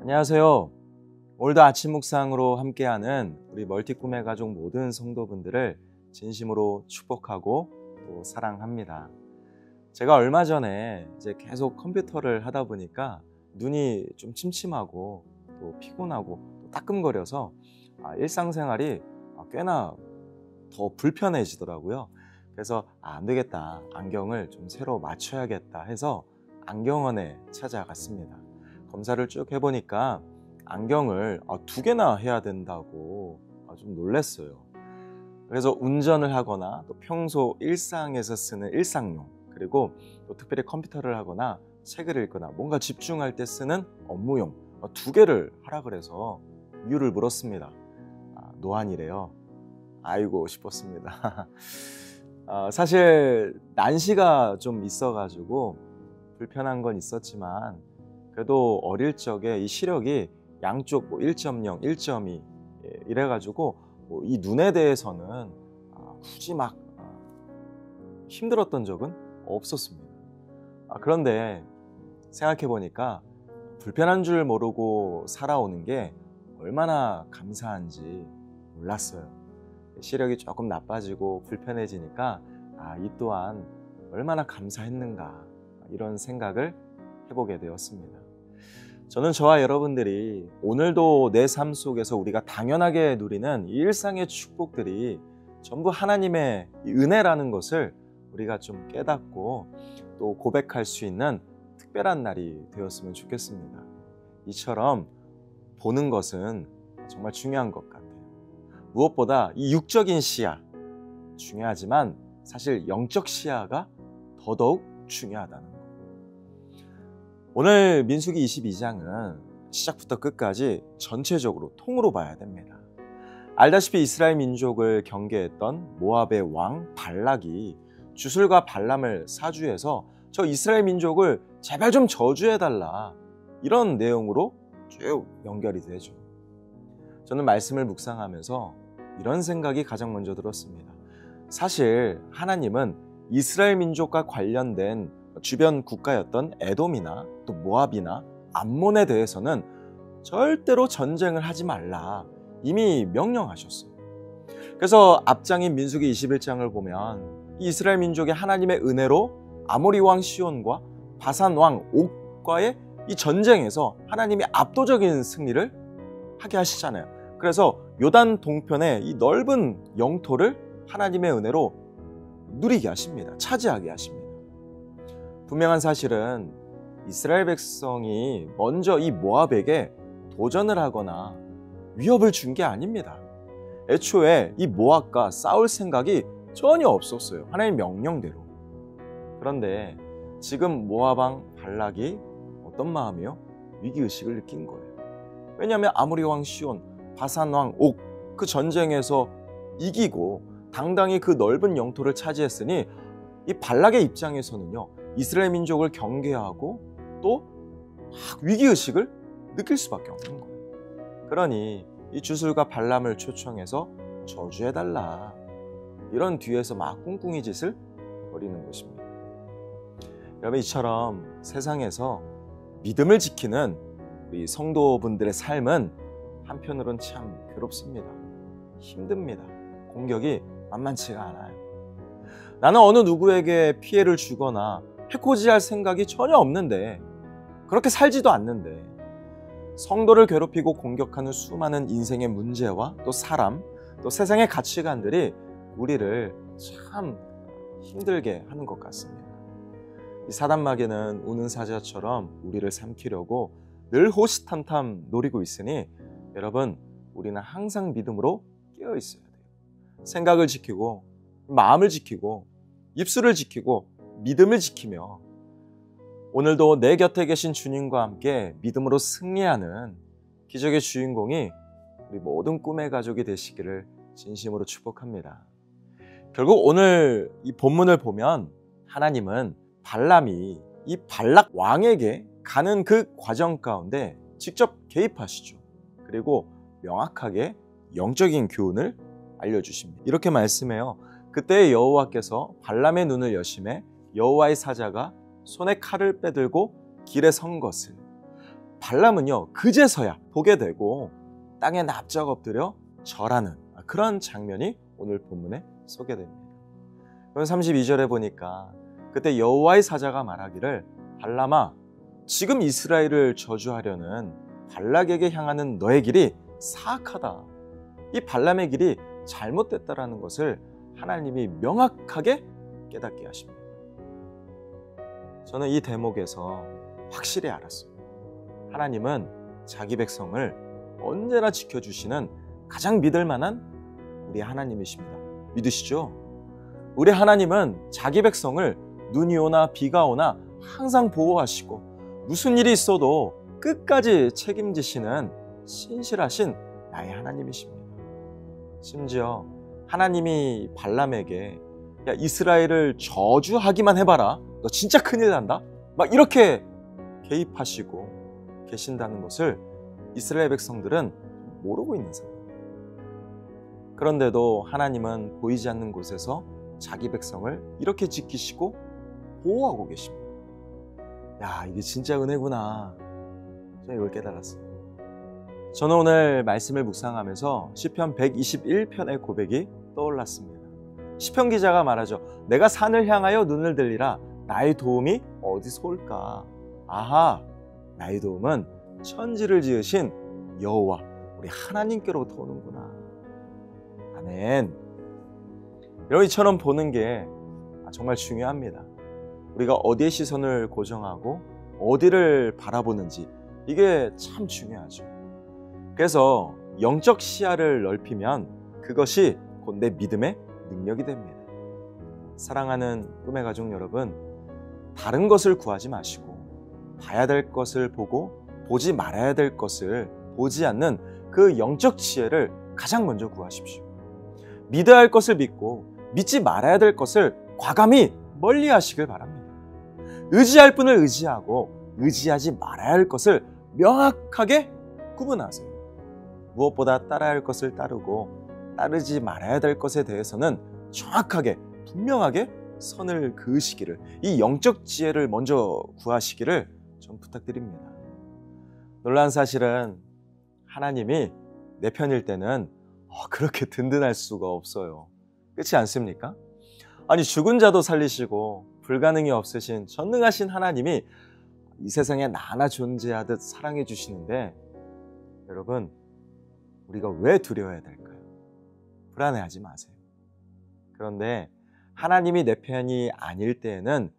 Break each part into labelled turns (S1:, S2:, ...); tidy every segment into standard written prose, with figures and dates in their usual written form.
S1: 안녕하세요. 오늘도 아침 묵상으로 함께하는 우리 멀티 꿈의 가족 모든 성도분들을 진심으로 축복하고 또 사랑합니다. 제가 얼마 전에 이제 계속 컴퓨터를 하다 보니까 눈이 좀 침침하고 또 피곤하고 또 따끔거려서 일상생활이 꽤나 더 불편해지더라고요. 그래서 안 되겠다, 안경을 좀 새로 맞춰야겠다 해서 안경원에 찾아갔습니다. 검사를 쭉 해보니까 안경을 2개나 해야 된다고 좀 놀랐어요. 그래서 운전을 하거나 또 평소 일상에서 쓰는 일상용, 그리고 또 특별히 컴퓨터를 하거나 책을 읽거나 뭔가 집중할 때 쓰는 업무용 2개를 하라 그래서 이유를 물었습니다. 노안이래요. 아이고 싶었습니다. 사실 난시가 좀 있어가지고 불편한 건 있었지만 그래도 어릴 적에 이 시력이 양쪽 1.0, 1.2 이래가지고 이 눈에 대해서는 굳이 막 힘들었던 적은 없었습니다. 그런데 생각해보니까 불편한 줄 모르고 살아오는 게 얼마나 감사한지 몰랐어요. 시력이 조금 나빠지고 불편해지니까 이 또한 얼마나 감사했는가, 이런 생각을 해보게 되었습니다. 저는 저와 여러분들이 오늘도 내 삶 속에서 우리가 당연하게 누리는 이 일상의 축복들이 전부 하나님의 은혜라는 것을 우리가 좀 깨닫고 또 고백할 수 있는 특별한 날이 되었으면 좋겠습니다. 이처럼 보는 것은 정말 중요한 것 같아요. 무엇보다 이 육적인 시야 중요하지만 사실 영적 시야가 더더욱 중요하다는 것. 오늘 민수기 22장은 시작부터 끝까지 전체적으로 통으로 봐야 됩니다. 알다시피 이스라엘 민족을 경계했던 모압의 왕 발락이 주술과 발람을 사주해서 저 이스라엘 민족을 제발 좀 저주해달라, 이런 내용으로 쭉 연결이 되죠. 저는 말씀을 묵상하면서 이런 생각이 가장 먼저 들었습니다. 사실 하나님은 이스라엘 민족과 관련된 주변 국가였던 에돔이나 또 모압이나 암몬에 대해서는 절대로 전쟁을 하지 말라 이미 명령하셨어요. 그래서 앞장인 민수기 21장을 보면 이스라엘 민족이 하나님의 은혜로 아모리 왕 시온과 바산 왕 옥과의 이 전쟁에서 하나님이 압도적인 승리를 하게 하시잖아요. 그래서 요단 동편의 이 넓은 영토를 하나님의 은혜로 누리게 하십니다. 차지하게 하십니다. 분명한 사실은 이스라엘 백성이 먼저 이 모압에게 도전을 하거나 위협을 준 게 아닙니다. 애초에 이 모압과 싸울 생각이 전혀 없었어요. 하나님의 명령대로. 그런데 지금 모압 왕 발락이 어떤 마음이요? 위기의식을 느낀 거예요. 왜냐하면 아모리 왕 시온, 바산 왕 옥, 그 전쟁에서 이기고 당당히 그 넓은 영토를 차지했으니 이 발락의 입장에서는요, 이스라엘 민족을 경계하고 또 위기의식을 느낄 수밖에 없는 거예요. 그러니 이 주술과 발람을 초청해서 저주해달라, 이런 뒤에서 막 꿍꿍이 짓을 벌이는 것입니다. 여러분, 이처럼 세상에서 믿음을 지키는 우리 성도분들의 삶은 한편으론 참 괴롭습니다. 힘듭니다. 공격이 만만치가 않아요. 나는 어느 누구에게 피해를 주거나 해코지할 생각이 전혀 없는데, 그렇게 살지도 않는데 성도를 괴롭히고 공격하는 수많은 인생의 문제와 또 사람, 또 세상의 가치관들이 우리를 참 힘들게 하는 것 같습니다. 이 사단마귀는 우는 사자처럼 우리를 삼키려고 늘 호시탐탐 노리고 있으니 여러분, 우리는 항상 믿음으로 깨어 있어야 돼요. 생각을 지키고 마음을 지키고 입술을 지키고 믿음을 지키며 오늘도 내 곁에 계신 주님과 함께 믿음으로 승리하는 기적의 주인공이 우리 모든 꿈의 가족이 되시기를 진심으로 축복합니다. 결국 오늘 이 본문을 보면 하나님은 발람이 이 발락 왕에게 가는 그 과정 가운데 직접 개입하시죠. 그리고 명확하게 영적인 교훈을 알려주십니다. 이렇게 말씀해요. 그때 여호와께서 발람의 눈을 여심해 여호와의 사자가 손에 칼을 빼들고 길에 선 것을, 발람은요 그제서야 보게 되고 땅에 납작 엎드려 절하는 그런 장면이 오늘 본문에 소개됩니다. 32절에 보니까 그때 여호와의 사자가 말하기를 발람아 지금 이스라엘을 저주하려는 발락에게 향하는 너의 길이 사악하다. 이 발람의 길이 잘못됐다라는 것을 하나님이 명확하게 깨닫게 하십니다. 저는 이 대목에서 확실히 알았어요. 하나님은 자기 백성을 언제나 지켜주시는 가장 믿을 만한 우리 하나님이십니다. 믿으시죠? 우리 하나님은 자기 백성을 눈이 오나 비가 오나 항상 보호하시고 무슨 일이 있어도 끝까지 책임지시는 신실하신 나의 하나님이십니다. 심지어 하나님이 발람에게 야 이스라엘을 저주하기만 해봐라. 너 진짜 큰일 난다. 막 이렇게 개입하시고 계신다는 것을 이스라엘 백성들은 모르고 있는 상황입니다. 그런데도 하나님은 보이지 않는 곳에서 자기 백성을 이렇게 지키시고 보호하고 계십니다. 야, 이게 진짜 은혜구나. 저는 이걸 깨달았어요. 저는 오늘 말씀을 묵상하면서 시편 121편의 고백이 떠올랐습니다. 시편 기자가 말하죠. 내가 산을 향하여 눈을 들리라. 나의 도움이 어디서 올까? 아하, 나의 도움은 천지를 지으신 여호와 우리 하나님께로부터 오는구나. 아멘. 여러분 이처럼 보는 게 정말 중요합니다. 우리가 어디에 시선을 고정하고 어디를 바라보는지 이게 참 중요하죠. 그래서 영적 시야를 넓히면 그것이 곧 내 믿음의 능력이 됩니다. 사랑하는 꿈의 가족 여러분, 다른 것을 구하지 마시고 봐야 될 것을 보고 보지 말아야 될 것을 보지 않는 그 영적 지혜를 가장 먼저 구하십시오. 믿어야 할 것을 믿고 믿지 말아야 될 것을 과감히 멀리 하시길 바랍니다. 의지할 분을 의지하고 의지하지 말아야 할 것을 명확하게 구분하세요. 무엇보다 따라야 할 것을 따르고 따르지 말아야 될 것에 대해서는 정확하게 분명하게 선을 그으시기를, 이 영적 지혜를 먼저 구하시기를 좀 부탁드립니다. 놀라운 사실은 하나님이 내 편일 때는 그렇게 든든할 수가 없어요. 그렇지 않습니까? 아니 죽은 자도 살리시고 불가능이 없으신 전능하신 하나님이 이 세상에 나 하나 존재하듯 사랑해 주시는데 여러분 우리가 왜 두려워해야 될까요? 불안해하지 마세요. 그런데 하나님이 내 편이 아닐 때에는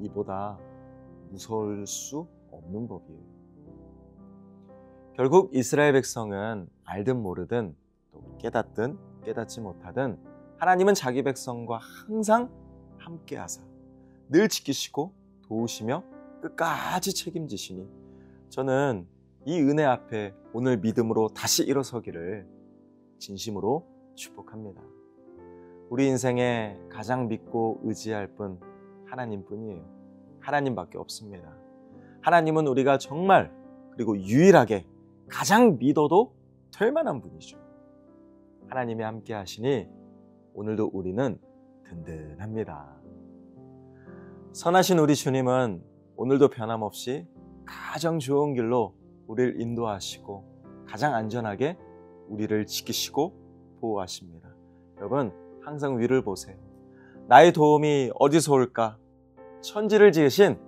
S1: 이보다 무서울 수 없는 법이에요. 결국 이스라엘 백성은 알든 모르든 또 깨닫든 깨닫지 못하든 하나님은 자기 백성과 항상 함께 하사 늘 지키시고 도우시며 끝까지 책임지시니 저는 이 은혜 앞에 오늘 믿음으로 다시 일어서기를 진심으로 축복합니다. 우리 인생에 가장 믿고 의지할 분 하나님뿐이에요. 하나님밖에 없습니다. 하나님은 우리가 정말 그리고 유일하게 가장 믿어도 될 만한 분이죠. 하나님이 함께 하시니 오늘도 우리는 든든합니다. 선하신 우리 주님은 오늘도 변함없이 가장 좋은 길로 우리를 인도하시고 가장 안전하게 우리를 지키시고 보호하십니다. 여러분 항상 위를 보세요. 나의 도움이 어디서 올까? 천지를 지으신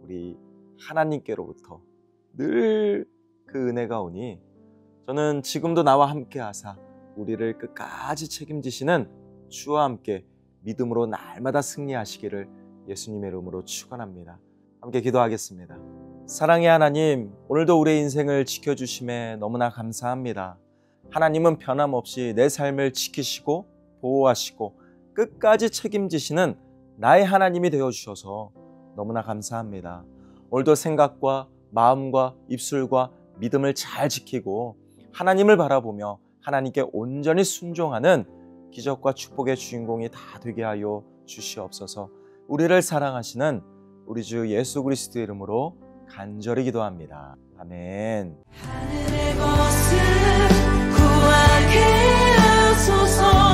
S1: 우리 하나님께로부터 늘 그 은혜가 오니 저는 지금도 나와 함께 하사 우리를 끝까지 책임지시는 주와 함께 믿음으로 날마다 승리하시기를 예수님의 이름으로 축원합니다. 함께 기도하겠습니다. 사랑의 하나님, 오늘도 우리의 인생을 지켜주심에 너무나 감사합니다. 하나님은 변함없이 내 삶을 지키시고 보호하시고 끝까지 책임지시는 나의 하나님이 되어주셔서 너무나 감사합니다. 오늘도 생각과 마음과 입술과 믿음을 잘 지키고 하나님을 바라보며 하나님께 온전히 순종하는 기적과 축복의 주인공이 다 되게 하여 주시옵소서. 우리를 사랑하시는 우리 주 예수 그리스도의 이름으로 간절히 기도합니다. 아멘. 하늘의 것을 구하게 하소서.